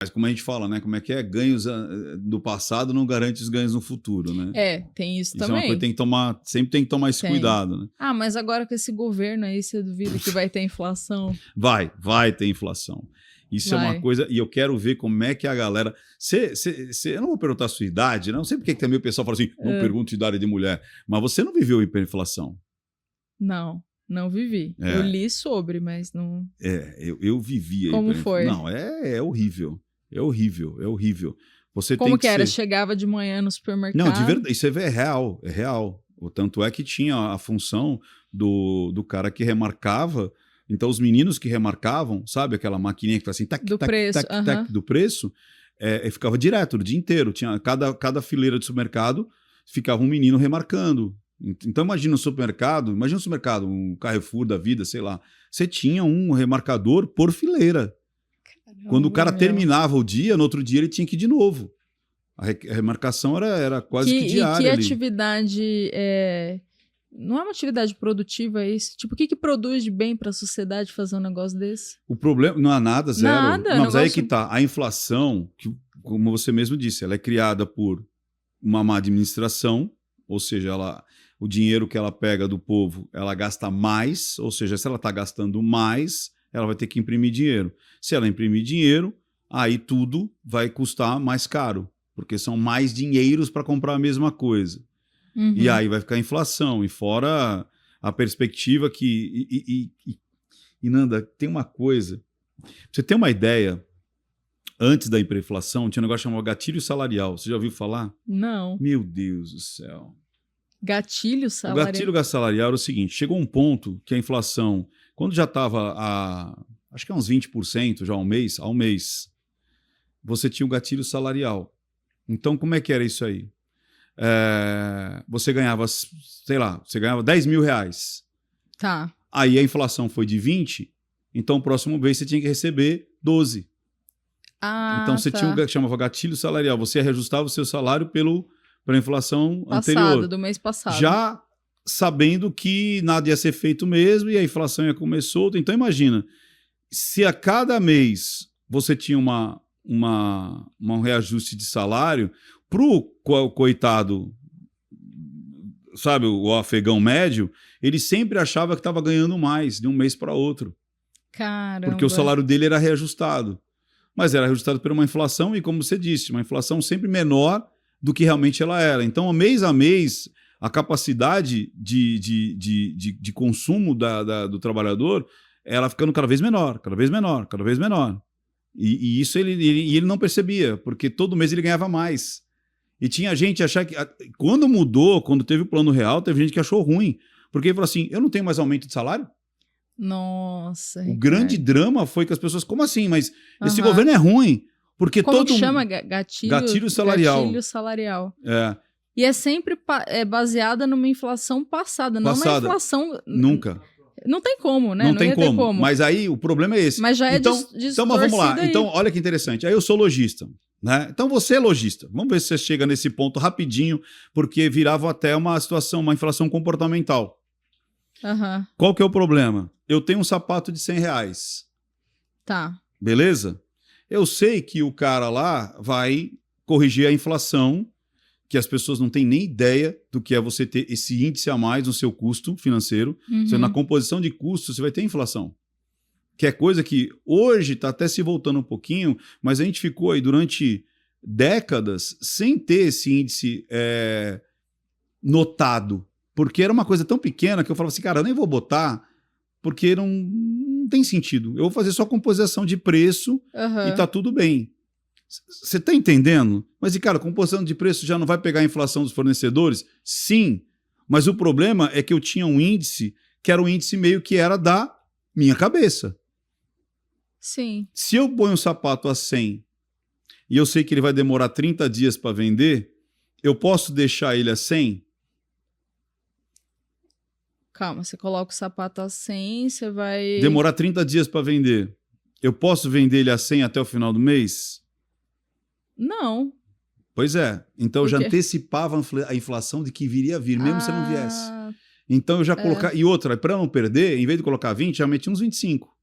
Mas como a gente fala, né? Como é que é? Ganhos do passado não garante os ganhos no futuro, né? Tem isso Isso também. é uma coisa que tem que tomar, sempre tem que tomar esse cuidado, né? Ah, mas agora com esse governo aí, você duvida que vai ter inflação? Vai ter inflação. Isso é uma coisa, e eu quero ver como é que a galera... eu não vou perguntar a sua idade, não sei porque que também o pessoal fala assim, não pergunte idade de mulher, mas você não viveu hiperinflação. Não vivi. Eu li sobre, mas não... Eu vivi. Como foi? Não, é horrível. É horrível, é horrível. Você Como tem que era? Chegava de manhã no supermercado? Não, de verdade, isso é real, é real. O tanto é que tinha a função do cara que remarcava. Então, os meninos que remarcavam, sabe? Aquela maquininha que faz assim, tac, do tac, preço, tac, tac, do preço, ficava direto o dia inteiro. Tinha cada fileira de supermercado, ficava um menino remarcando. Então, imagina um supermercado, um Carrefour da vida, sei lá. Você tinha um remarcador por fileira. Quando o cara terminava o dia, no outro dia ele tinha que ir de novo. A remarcação era quase que diária. E que atividade... Não é uma atividade produtiva isso? Tipo, o que produz de bem para a sociedade fazer um negócio desse? O problema não é nada, zero. Nada. Não, mas aí que tá. A inflação, que, como você mesmo disse, ela é criada por uma má administração, ou seja, o dinheiro que ela pega do povo, ela gasta mais, ou seja, se ela está gastando mais, ela vai ter que imprimir dinheiro. Se ela imprimir dinheiro, aí tudo vai custar mais caro, porque são mais dinheiros para comprar a mesma coisa. Uhum. E aí vai ficar a inflação. E fora a perspectiva que... E Nanda, tem uma coisa... Pra você ter uma ideia, antes da hiperinflação, tinha um negócio chamado gatilho salarial. Você já ouviu falar? Não. Meu Deus do céu. Gatilho salarial? O gatilho salarial era o seguinte, chegou um ponto que a inflação, quando já estava acho que uns 20% já ao mês, você tinha o gatilho salarial. Então, como é que era isso aí? Você ganhava, sei lá, você ganhava 10 mil reais. Tá. Aí a inflação foi de 20, então o próximo mês você tinha que receber 12. Então você tinha o que chamava gatilho salarial. Você reajustava o seu salário pela inflação anterior. Do mês passado. Já sabendo que nada ia ser feito mesmo e a inflação ia comer solta. Então imagina, se a cada mês você tinha um reajuste de salário, pro coitado, sabe, o afegão médio, ele sempre achava que estava ganhando mais de um mês para outro. Caramba. Porque o salário dele era reajustado. Mas era reajustado por uma inflação e, como você disse, uma inflação sempre menor do que realmente ela era. Então, mês a mês, a capacidade de consumo do trabalhador, ela ficando cada vez menor, cada vez menor, cada vez menor. E isso ele não percebia, porque todo mês ele ganhava mais. E tinha gente achar que... Quando mudou, quando teve o plano real, teve gente que achou ruim. Porque ele falou assim, eu não tenho mais aumento de salário? Nossa, O grande drama foi que as pessoas... Como assim? Mas esse governo é ruim. Porque como que chama? Gatilho salarial. Gatilho salarial. É. E é sempre baseada numa inflação passada, não uma inflação... Nunca. Não tem como, né? Não tem como. Mas aí o problema é esse. Mas já então, então, mas vamos lá. Então, olha que interessante. Aí eu sou lojista, né? Então você é lojista. Vamos ver se você chega nesse ponto rapidinho, porque virava até uma situação, uma inflação comportamental. Uhum. Qual que é o problema? Eu tenho um sapato de 100 reais. Tá. Beleza? Eu sei que o cara lá vai corrigir a inflação, que as pessoas não têm nem ideia do que é você ter esse índice a mais no seu custo financeiro. Uhum. Você, na composição de custos, você vai ter inflação. Que é coisa que hoje está até se voltando um pouquinho, mas a gente ficou aí durante décadas sem ter esse índice notado. Porque era uma coisa tão pequena que eu falava assim, cara, eu nem vou botar, porque não tem sentido. Eu vou fazer só composição de preço e tá tudo bem. Você está entendendo? Mas, cara, a composição de preço já não vai pegar a inflação dos fornecedores? Sim, mas o problema é que eu tinha um índice que era um índice meio que era da minha cabeça. Sim. Se eu ponho um sapato a 100 e eu sei que ele vai demorar 30 dias para vender, eu posso deixar ele a 100? Calma, você coloca o sapato a 100, você vai... Demorar 30 dias para vender. Eu posso vender ele a 100 até o final do mês? Não. Pois é. Então eu já antecipava a inflação de que viria a vir, mesmo se não viesse. Então eu já colocava... E outra, para não perder, em vez de colocar 20, já meti uns 25.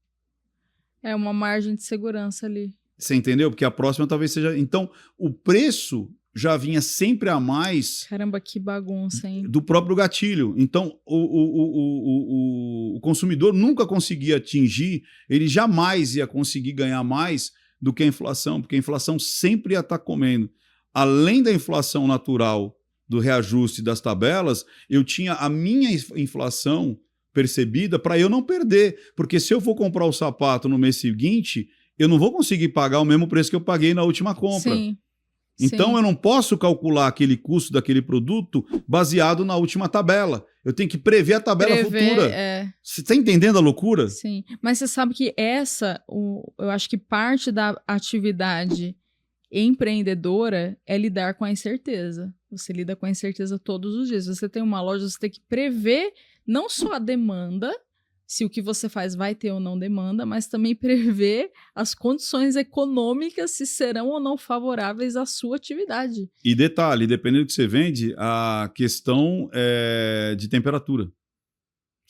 É uma margem de segurança ali. Você entendeu? Porque a próxima talvez seja... Então, o preço já vinha sempre a mais... Caramba, que bagunça, hein? Do próprio gatilho. Então, o consumidor nunca conseguia atingir, ele jamais ia conseguir ganhar mais do que a inflação, porque a inflação sempre ia estar comendo. Além da inflação natural do reajuste das tabelas, eu tinha a minha inflação percebida para eu não perder. Porque se eu for comprar o sapato no mês seguinte, eu não vou conseguir pagar o mesmo preço que eu paguei na última compra. Sim. Então, Sim. eu não posso calcular aquele custo daquele produto baseado na última tabela. Eu tenho que prever a tabela futura. Você está entendendo a loucura? Sim. Mas você sabe que eu acho que parte da atividade empreendedora é lidar com a incerteza. Você lida com a incerteza todos os dias. Você tem uma loja, você tem que prever não só a demanda, se o que você faz vai ter ou não demanda, mas também prever as condições econômicas, se serão ou não favoráveis à sua atividade. E detalhe, dependendo do que você vende, a questão é de temperatura.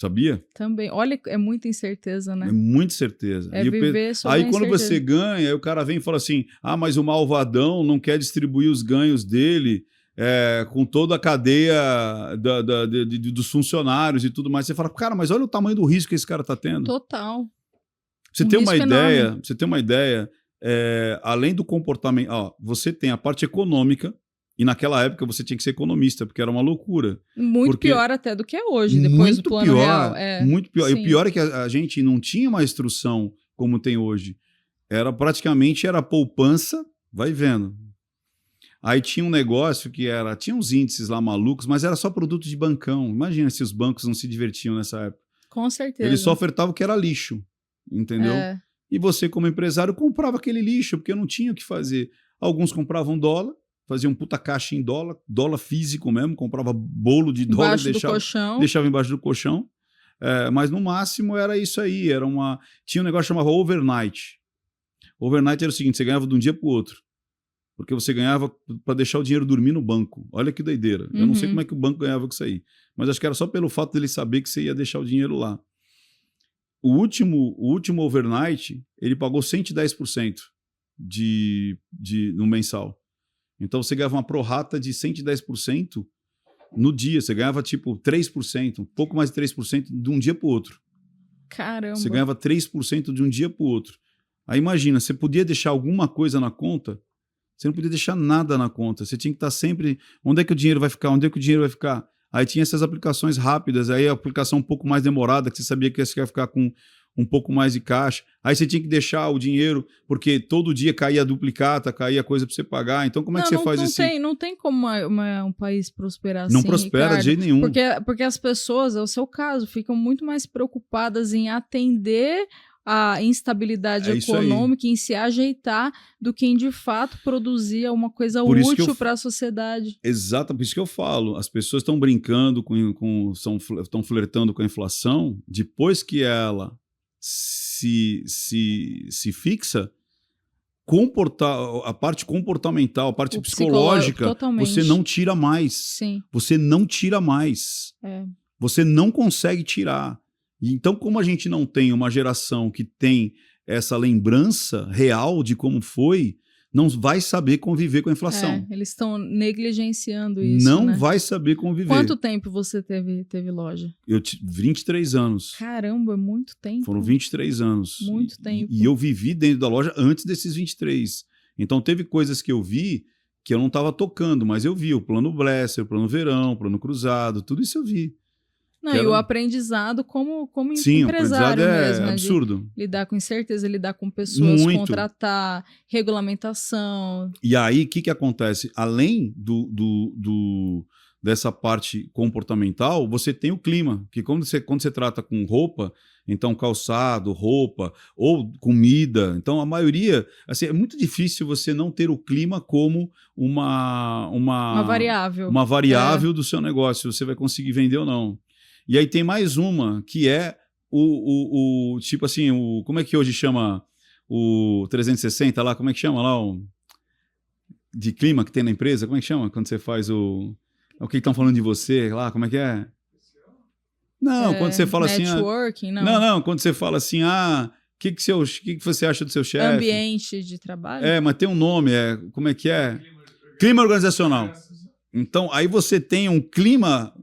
Sabia? Também. Olha, é muita incerteza, né? É muita certeza. É viver sobre aí quando você ganha, aí o cara vem e fala assim, mas o malvadão não quer distribuir os ganhos dele com toda a cadeia dos funcionários e tudo mais. Você fala, cara, mas olha o tamanho do risco que esse cara está tendo. Total. Você tem uma ideia, além do comportamento, você tem a parte econômica, e naquela época você tinha que ser economista, porque era uma loucura. Muito pior até do que é hoje, depois do plano real. Muito pior. Sim. E o pior é que a gente não tinha uma instrução como tem hoje. Praticamente era poupança, vai vendo. Aí tinha um negócio que tinha uns índices lá malucos, mas era só produto de bancão. Imagina se os bancos não se divertiam nessa época. Com certeza. Eles só ofertavam o que era lixo, entendeu? E você, como empresário, comprava aquele lixo, porque não tinha o que fazer. Alguns compravam dólar, faziam puta caixa em dólar físico mesmo, comprava bolo de dólar e deixava embaixo do colchão. Mas no máximo era isso aí. Tinha um negócio que chamava overnight. Overnight era o seguinte, você ganhava de um dia para o outro. Porque você ganhava para deixar o dinheiro dormir no banco. Olha que doideira. Eu não sei como é que o banco ganhava com isso aí. Mas acho que era só pelo fato dele saber que você ia deixar o dinheiro lá. O último overnight, ele pagou 110% no mensal. Então você ganhava uma prorata de 110% no dia. Você ganhava tipo 3%, um pouco mais de 3% de um dia para o outro. Caramba. Você ganhava 3% de um dia para o outro. Aí imagina, você podia deixar alguma coisa na conta, você não podia deixar nada na conta. Você tinha que estar sempre... Onde é que o dinheiro vai ficar? Onde é que o dinheiro vai ficar? Aí tinha essas aplicações rápidas, aí a aplicação um pouco mais demorada, que você sabia que você ia ficar com um pouco mais de caixa. Aí você tinha que deixar o dinheiro, porque todo dia caía a duplicata, caía coisa para você pagar. Então como é que você faz isso? Não tem como um país prosperar assim, Não prospera, Ricardo, de jeito nenhum. Porque as pessoas, é o seu caso, ficam muito mais preocupadas em atender a instabilidade econômica, em se ajeitar, do que em de fato produzir uma coisa útil para a sociedade. Exato, por isso que eu falo. As pessoas estão brincando, estão flertando com a inflação, depois que ela se fixa, a parte comportamental, a parte psicológica, você não tira mais. Sim. Você não tira mais. Você não consegue tirar. Então, como a gente não tem uma geração que tem essa lembrança real de como foi, não vai saber conviver com a inflação. Eles estão negligenciando isso. Não vai saber conviver. Quanto tempo você teve loja? 23 anos. Caramba, é muito tempo. Foram 23 anos. Muito tempo. E eu vivi dentro da loja antes desses 23. Então, teve coisas que eu vi que eu não estava tocando, mas eu vi o plano Blesser, o plano Verão, o plano Cruzado, tudo isso eu vi. Não, e o aprendizado como Sim, empresário mesmo. É absurdo. Lidar com incerteza, lidar com pessoas, muito. Contratar, regulamentação. E aí, o que acontece? Além dessa parte comportamental, você tem o clima. Que quando você trata com roupa, então calçado, roupa ou comida, então a maioria... Assim, é muito difícil você não ter o clima como uma variável. Uma variável do seu negócio, se você vai conseguir vender ou não. E aí tem mais uma, que é tipo assim, como é que hoje chama o 360 lá? Como é que chama lá? De clima que tem na empresa? Como é que chama? Quando você faz o que estão falando de você lá? Como é que é? Não, quando você fala networking, assim... Não, quando você fala assim, que você acha do seu chefe? Ambiente de trabalho? Mas tem um nome, como é que é? Clima organizacional. Então, aí você tem um clima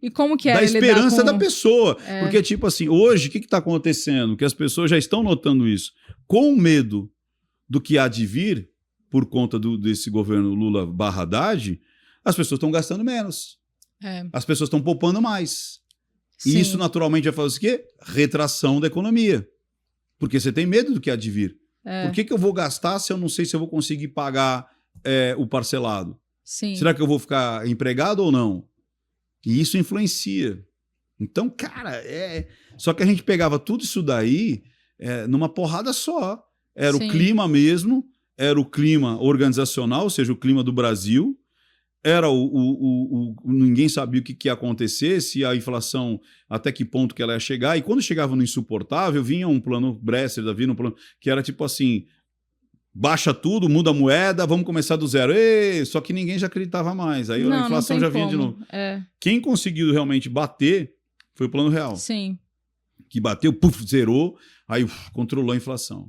e como que é da esperança da pessoa. Porque, tipo assim, hoje, o que está acontecendo? Que as pessoas já estão notando isso. Com medo do que há de vir, por conta desse governo Lula/Haddad, as pessoas estão gastando menos. As pessoas estão poupando mais. Sim. E isso, naturalmente, vai fazer o quê? Retração da economia. Porque você tem medo do que há de vir. Por que eu vou gastar se eu não sei se eu vou conseguir pagar o parcelado? Sim. Será que eu vou ficar empregado ou não? E isso influencia. Então, cara, só que a gente pegava tudo isso daí numa porrada só. Era Sim. o clima mesmo, era o clima organizacional, ou seja, o clima do Brasil. Era ninguém sabia o que ia acontecer, se a inflação, até que ponto que ela ia chegar. E quando chegava no insuportável, vinha um plano Bresser, um plano que era tipo assim, baixa tudo, muda a moeda, vamos começar do zero. Só que ninguém já acreditava mais. Aí a inflação já vinha de novo. Quem conseguiu realmente bater foi o Plano Real. Sim. Que bateu, zerou, aí controlou a inflação.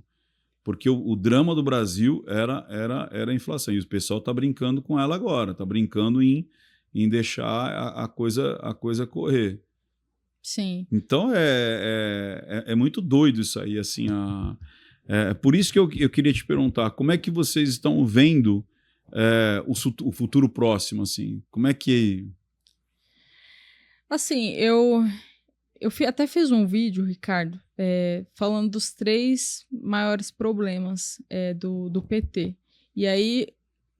Porque o drama do Brasil era a inflação. E o pessoal está brincando com ela agora. Está brincando em deixar a coisa correr. Sim. Então é muito doido isso aí. Assim, por isso que eu queria te perguntar, como é que vocês estão vendo o futuro próximo? Assim? Como é que... Assim, eu até fiz um vídeo, Ricardo, falando dos 3 maiores problemas do PT. E aí,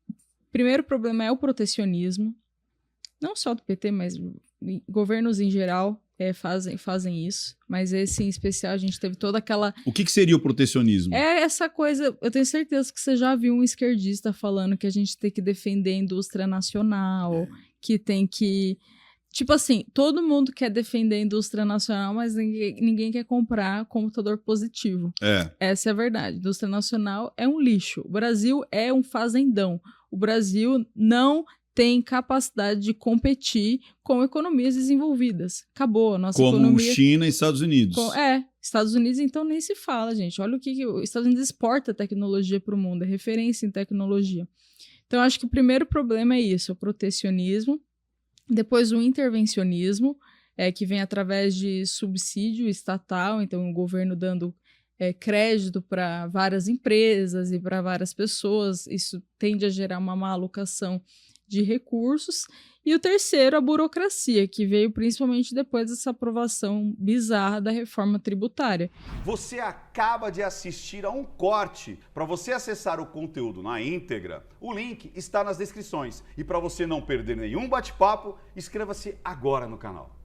o primeiro problema é o protecionismo, não só do PT, mas governos em geral fazem isso, mas esse em especial a gente teve toda aquela... O que seria o protecionismo? É essa coisa, eu tenho certeza que você já viu um esquerdista falando que a gente tem que defender a indústria nacional, que tem que... Tipo assim, todo mundo quer defender a indústria nacional, mas ninguém quer comprar computador positivo. Essa é a verdade. A indústria nacional é um lixo. O Brasil é um fazendão. O Brasil não tem capacidade de competir com economias desenvolvidas. Acabou a nossa economia. Como China e Estados Unidos. Estados Unidos então nem se fala, gente. Olha o que os Estados Unidos exporta tecnologia para o mundo, é referência em tecnologia. Então, acho que o primeiro problema é isso, o protecionismo. Depois o intervencionismo, que vem através de subsídio estatal, então o governo dando crédito para várias empresas e para várias pessoas. Isso tende a gerar uma má alocação de recursos. E o terceiro, a burocracia, que veio principalmente depois dessa aprovação bizarra da reforma tributária. Você acaba de assistir a um corte. Para você acessar o conteúdo na íntegra, o link está nas descrições. E para você não perder nenhum bate-papo, inscreva-se agora no canal.